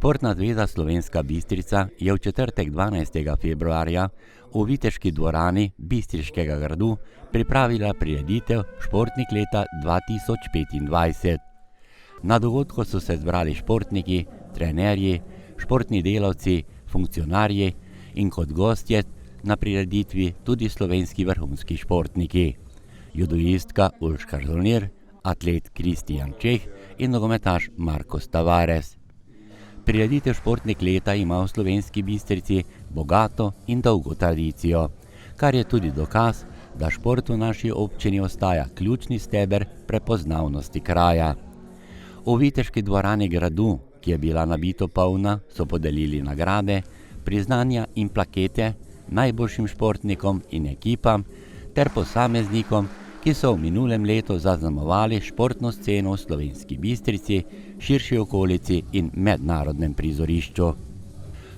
Športna zveza Slovenska Bistrica je v četrtek 12. februarja v Viteški dvorani Bistriškega gradu pripravila prireditev Športnik leta 2025. Na dogodku so se zbrali športniki, trenerji, športni delavci, funkcionarji in kot gostje na prireditvi tudi slovenski vrhunski športniki. Judoistka Urška Žolnir, atlet Kristjan Čeh in nogometaš Marcos Tavares. Prireditev Športnik leta ima v Slovenski Bistrici bogato in dolgo tradicijo, kar je tudi dokaz, da šport v naši občini ostaja ključni steber prepoznavnosti kraja. V Viteški dvorani gradu, ki je bila nabito polna, so podelili nagrade, priznanja in plakete najboljšim športnikom in ekipam ter posameznikom, ki so v minulem letu zaznamovali športno sceno v Slovenski Bistrici, širši okolici in mednarodnem prizorišču.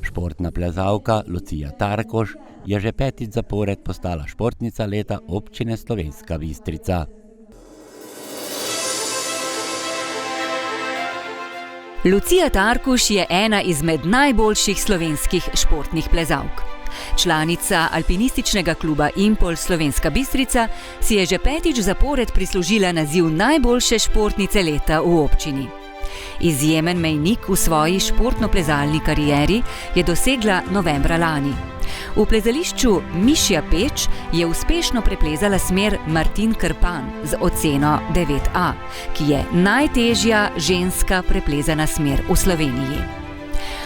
Športna plezalka Lucija Tarkoš je že 5. zapored postala športnica leta občine Slovenska Bistrica. Lucija Tarkoš je ena izmed najboljših slovenskih športnih plezalk. Članica alpinističnega kluba Impol Slovenska Bistrica si je že 5. zapored prislužila naziv najboljše športnice leta v občini. Izjemen mejnik v svoji športno-plezalni karieri je dosegla novembra lani. V plezališču Mišja Peč je uspešno preplezala smer Martin Krpan z oceno 9A, ki je najtežja ženska preplezana smer v Sloveniji.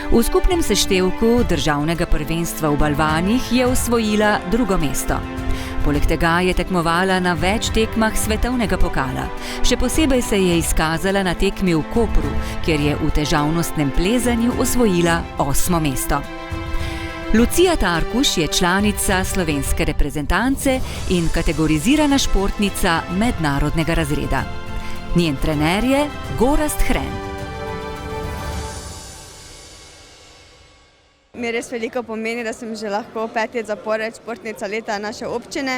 V skupnem seštevku državnega prvenstva v balvanih je osvojila 2. mesto. Poleg tega je tekmovala na več tekmah svetovnega pokala. Še posebej se je izkazala na tekmi v Kopru, kjer je v težavnostnem plezanju osvojila 8. mesto. Lucija Tarkoš je članica slovenske reprezentance in kategorizirana športnica mednarodnega razreda. Njen trener je Gorazd Hren. Mi res veliko pomeni, da sem že lahko 5. zapored športnica leta naše občine,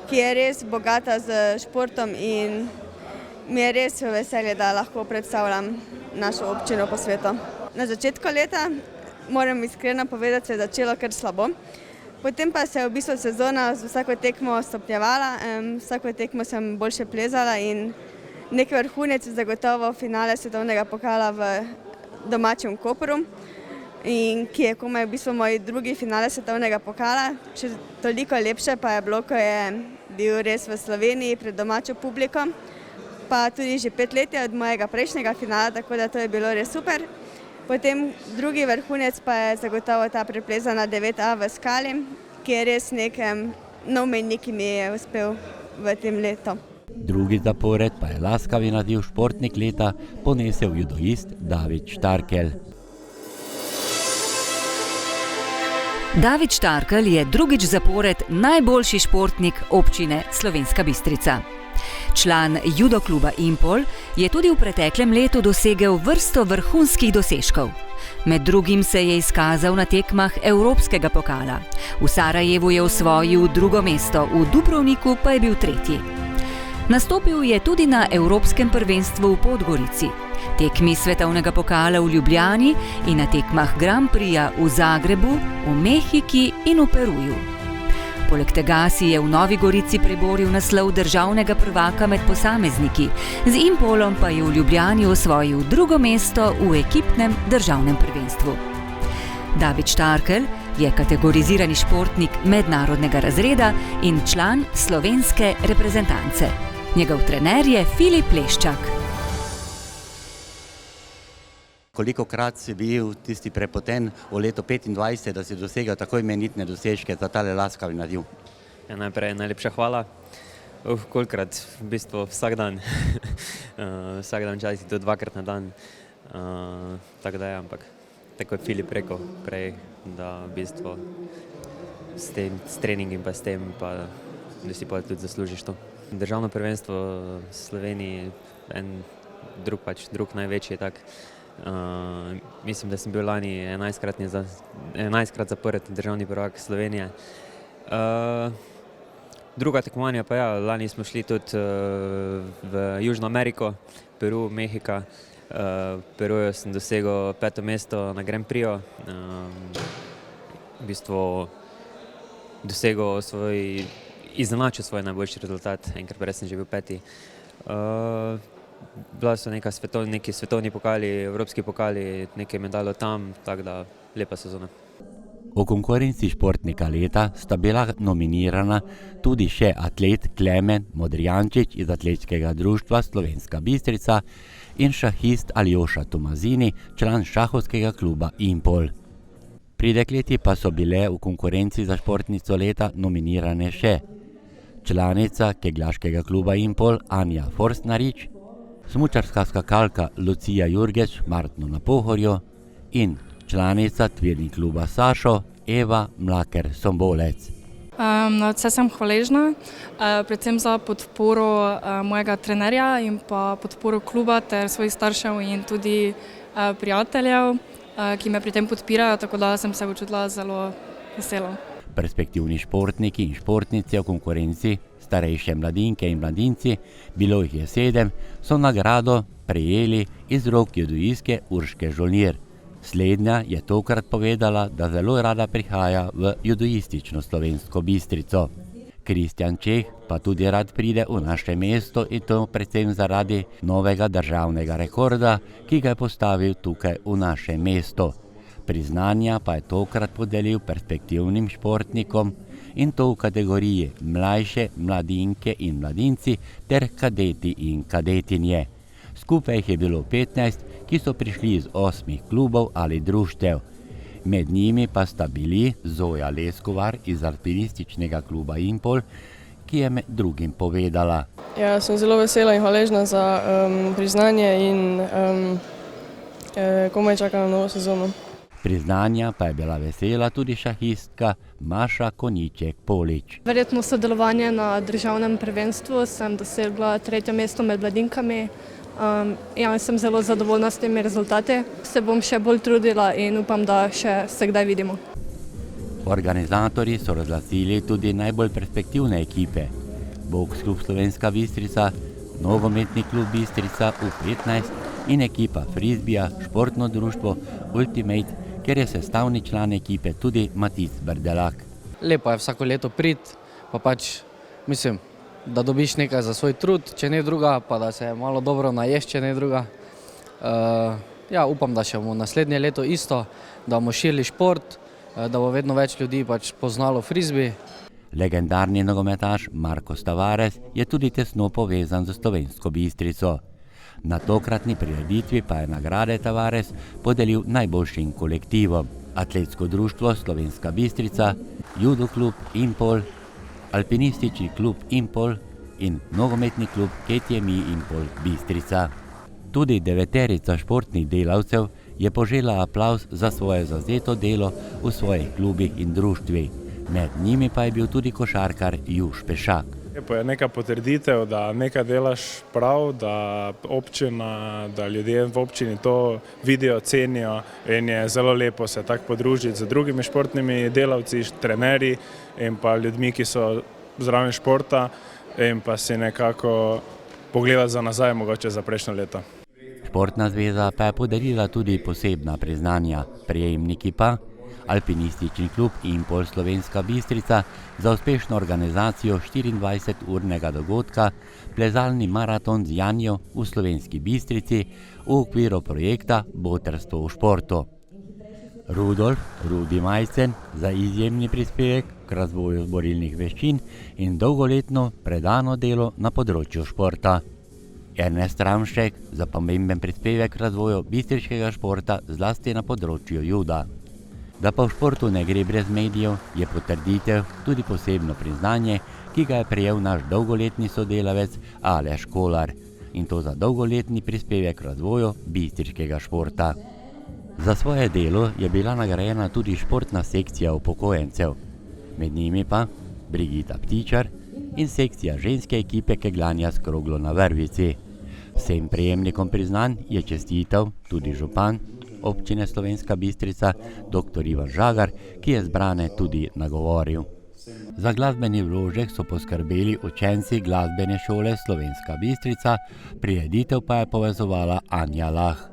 ki je res bogata z športom in mi je res veselje, da lahko predstavljam našo občino po svetu. Na začetku leta, moram iskreno povedati, se je začelo kar slabo. Potem pa se je v bistvu sezona z vsako tekmo stopnjevala, vsako tekmo sem boljše plezala in neki vrhunec je zagotovo finale svetovnega pokala v domačem Kopru, in ki je komaj v bistvu moj 2. finale svetovnega pokala. Še toliko lepše pa je bilo, ko je bil res v Sloveniji pred domačo publiko, pa tudi že 5 let od mojega prejšnjega finala, tako da to je bilo res super. Potem drugi vrhunec pa je zagotovo ta preplezana 9A v skali, ki je res nov mejnik, ki mi je uspel v tem letu. 2. zapored pa je laskavi naziv Športnik leta ponesel judoist David Štarkel. David Štarkel je 2. zapored najboljši športnik občine Slovenska Bistrica. Član judo kluba Impol je tudi v preteklem letu dosegel vrsto vrhunskih dosežkov. Med drugim se je izkazal na tekmah Evropskega pokala. V Sarajevu je osvojil 2. mesto, v Dubrovniku pa je bil 3. Nastopil je tudi na Evropskem prvenstvu v Podgorici, tekmi svetovnega pokala v Ljubljani in na tekmah Grand Prixja v Zagrebu, v Mehiki in v Peruju. Poleg tega si je v Novi Gorici priboril naslov državnega prvaka med posamezniki, z Impolom pa je v Ljubljani osvojil 2. mesto v ekipnem državnem prvenstvu. David Štarkel je kategorizirani športnik mednarodnega razreda in član slovenske reprezentance. Njegov trener je Filip Leščak. Kolikokrat si bil tisti prepoten v letu 25, da si dosegel tako imenitne dosežke za tale laskavi naziv? Ja, najprej najlepša hvala. Kolikrat, v bistvu vsak dan. Vsak dan časi to 2-krat na dan. Tako da je, ampak tako je Filip rekel prej, da v bistvu s treningom pa s tem, pa da si pa tudi zaslužiš to. Državno prvenstvo v Sloveniji, drug največji je tak. Mislim, da sem bil lani 11-krat zapored državni prvak Slovenije. Druga tekmovanja pa ja, lani smo šli tudi v Južno Ameriko, Peru, Mehika. V Peruju sem dosegel 5. mesto na Grand Prixu. V bistvu izenačil svoj najboljši rezultat, enkrat prej sem že bil 5. Bila so neki svetovni pokali, evropski pokali, nekaj medalj tam, tako da lepa sezona. V konkurenci športnika leta sta bila nominirana tudi še atlet Klemen Modrijančič iz Atletskega društva Slovenska Bistrica in šahist Aljoša Tomazini, član šahovskega kluba Impol. Pri dekleti pa so bile v konkurenci za športnico leta nominirane še članica kegljaškega kluba Impol Anja Forstnarič, smučarska skakalka Lucija Jurgeč Martno na Pohorju in članica tvirni kluba Sašo Eva Mlaker-Sombolec. Nadvse sem hvaležna, predvsem za podporo mojega trenerja in pa podporo kluba ter svojih staršev in tudi prijateljev, ki me pri tem podpirajo, tako da sem se počutila zelo veselo. Perspektivni športniki in športnice v konkurenci, starejše mladinke in mladinci, bilo jih je 7, so nagrado prejeli iz rok judoistke Urške Žolnir. Slednja je tokrat povedala, da zelo rada prihaja v judoistično Slovensko Bistrico. Kristjan Čeh pa tudi rad pride v naše mesto in to predvsem zaradi novega državnega rekorda, ki ga je postavil tukaj v naše mesto. Priznanja pa je tokrat podelil perspektivnim športnikom in to v kategoriji mlajše, mladinke in mladinci ter kadeti in kadetinje. Skupaj jih je bilo 15, ki so prišli iz 8 klubov ali društev. Med njimi pa sta bili Zoja Leskovar iz alpinističnega kluba Impol, ki je med drugim povedala. Ja, sem zelo vesela in hvaležna za priznanje in komaj čakam na novo sezono. Priznanja pa je bila vesela tudi šahistka Maša Koniček-Polič. Verjetno sodelovanje na državnem prvenstvu sem dosegla 3. mesto med mladinkami. Sem zelo zadovoljna s temi rezultati. Se bom še bolj trudila in upam, da še se kdaj vidimo. Organizatorji so razglasili tudi najbolj perspektivne ekipe. Boks klub Slovenska Bistrica, nogometni klub Bistrica U15 in ekipa Frisbija, športno društvo Ultimate, kjer je sestavni član ekipe tudi Matic Brdelak. Lepo je vsako leto priti, pa mislim, da dobiš nekaj za svoj trud, če ne druga, pa da se malo dobro naješ, če ne druga. Upam, da še bomo naslednje leto isto, da bomo širili šport, da bo vedno več ljudi poznalo frisbi. Legendarni nogometaš Marko Tavares je tudi tesno povezan z Slovensko Bistrico. Na tokratni prireditvi pa je nagrade Tavares podelil najboljšim kolektivom: Atletsko društvo Slovenska Bistrica, judo klub Impol, alpinistični klub Impol in nogometni klub KTMI Impol Bistrica. Tudi 9 športnih delavcev je požela aplavz za svoje zavzeto delo v svojih klubih in društvih. Med njimi pa je bil tudi košarkar Juš Pešak. Lepo je neka potrditev, da nekaj delaš prav, da občina, da ljudje v občini to vidijo, cenijo in je zelo lepo se tako podružiti z drugimi športnimi delavci, trenerji in pa ljudmi, ki so zraven športa in pa si nekako pogledati za nazaj, mogoče za prejšnjo leto. Športna zveza pa je podarila tudi posebna priznanja, prejemniki pa Alpinistični klub Impol Slovenska Bistrica za uspešno organizacijo 24-urnega dogodka plezalni maraton z Janjo v Slovenski Bistrici v okviru projekta Botrstvo v športu. Rudolf Rudi Majcen za izjemni prispevek k razvoju borilnih veščin in dolgoletno predano delo na področju športa. Ernest Ramšek za pomemben prispevek k razvoju bistriškega športa zlasti na področju juda. Da pa v športu ne gre brez medijev, je potrditev tudi posebno priznanje, ki ga je prejel naš dolgoletni sodelavec Aleš Kolar, in to za dolgoletni prispevek k razvoju bistriškega športa. Za svoje delo je bila nagrajena tudi športna sekcija upokojencev, med njimi pa Brigita Ptičar in sekcija ženske ekipe kegljanja s kroglo na Vrvici. Vsem prejemnikom priznanj je čestital tudi župan občine Slovenska Bistrica, dr. Ivan Žagar, ki je zbrane tudi nagovoril. Za glasbeni vložek so poskrbeli učenci glasbene šole Slovenska Bistrica, prireditev pa je povezovala Anja Lah.